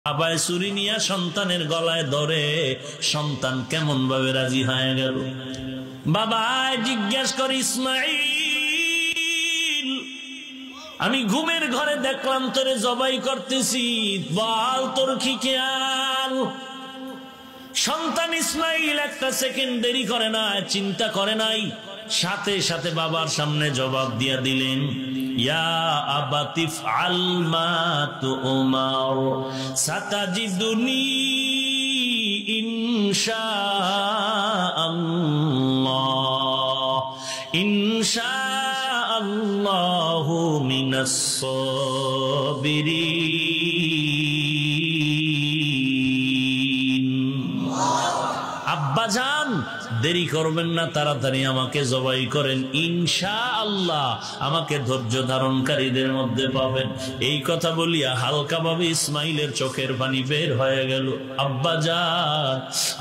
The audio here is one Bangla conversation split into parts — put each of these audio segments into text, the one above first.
আবায় ছুরি নিয়ে সন্তানের গলায় ধরে সন্তান কেমন ভাবে রাজি হয়ে গেল। বাবা জিজ্ঞেস করে, ইসমাইল আমি ঘুমের ঘরে দেখলাম তোরে জবাই করতেছি, বল তোর কি খেয়াল? সন্তান ইসমাইল একটা সেকেন্ড দেরি করে না, চিন্তা করে নাই, সাথে সাথে বাবার সামনে জবাব দিয়া দিলেন, ইয়া আবাতি ইফআল মা তুমার সাতাজিদুনি ইনশাআল্লাহ ইনশাআল্লাহু মিনাস সাবিরিন। আব্বাজান দেরি করবেন না, তাড়াতাড়ি আমাকে জবাই করেন, ইনশাআল্লাহ আমাকে ধৈর্য ধারণকারীদের মধ্যে পাবেন। এই কথা বলিয়া হালকা ভাবে ইসমাইলের চোখের পানি বের হয়ে গেল। আব্বাজান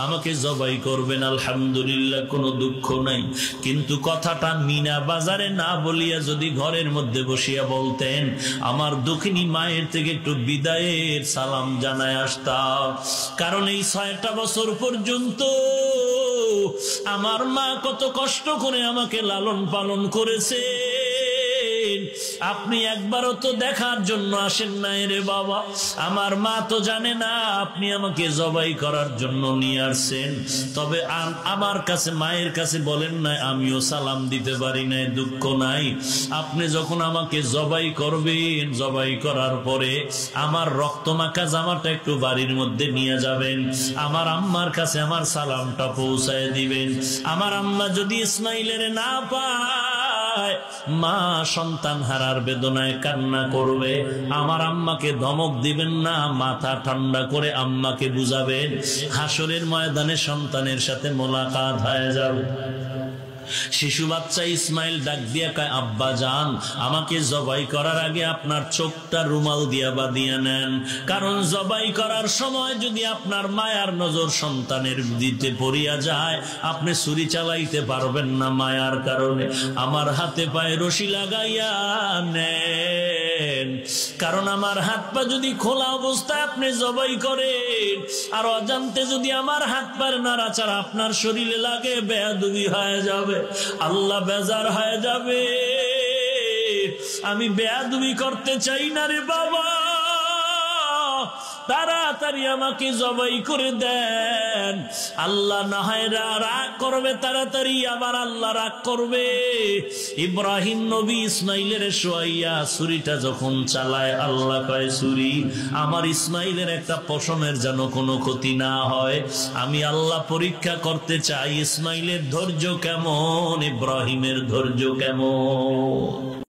আমাকে জবাই করবেন, আলহামদুলিল্লাহ কোনো দুঃখ নাই, কিন্তু কথাটা মিনা বাজারে না বলিয়া যদি ঘরের মধ্যে বসিয়া বলতেন, আমার দুঃখিনী মায়ের থেকে একটু বিদায়ের সালাম জানায় আসতাম। কারণ এই 6টা বছর পর্যন্ত আমার মা কত কষ্ট করে আমাকে লালন পালন করেছে, আপনি একবারও তো দেখার জন্য আসেন নাই রে বাবা। আমার মা তো জানে না আপনি আমাকে জবাই করার জন্য নিয়ে আসছেন। তবে আমার কাছে, মায়ের কাছে বলেন নাই, আমিও সালাম দিতে পারি নাই, দুঃখ নাই। আপনি যখন আমাকে জবাই করবেন, জবাই করার পরে আমার রক্তমাখা জামাটা একটু বাড়ির মধ্যে নিয়ে যাবেন, আমার আম্মার কাছে আমার সালামটা পৌঁছায় দিবেন। আমার আম্মা যদি ইসমাইলের না পায়, মা সন্তান হারার বেদনায় কান্না করবে, আমার আম্মাকে ধমক দিবেন না, মাথা ঠান্ডা করে আম্মাকে বুঝাবেন, হাসরের ময়দানে সন্তানের সাথে মোলাকাত হয়ে যাবে। শিশু বাচ্চা ইসমাইল ডাক দিয়া কয়, আব্বা জান আমাকে জবাই করার আগে আপনার চোখটা রুমাল দিয়া বাঁধিয়ে নেন, কারণ জবাই করার সময় যদি আপনার মায়ার নজর সন্তানের দিতে পড়িয়া যায়, আপনি ছুরি চালাইতে পারবেন না মায়ার কারণে। আমার হাতে পায়ে রশি লাগাইয়া নেন, কারণ আমার হাত পা যদি খোলা অবস্থায় আপনি জবাই করেন, আর অজান্তে যদি আমার হাত পার নাড়াচাড়া আপনার শরীরে লাগে, বেয়াদবি হয়ে যাবে, আল্লাহ বেজার হয়ে যাবে। আমি বেয়াদবি করতে চাই না রে বাবা, তাড়াতাড়ি আমাকে জবাই করে দেন। আল্লাহ না হয় রাগ করবে তাড়াতাড়ি, আবার আল্লাহ রাগ করবে। ইব্রাহিম নবী ইসমাইলের শোয়াইয়া ছুরিটা যখন চালায়, আল্লাহ কয়, ছুরি আমার ইসমাইলের একটা পশমের যেন কোনো ক্ষতি না হয়। আমি আল্লাহ পরীক্ষা করতে চাই ইসমাইলের ধৈর্য কেমন, ইব্রাহিমের ধৈর্য কেমন।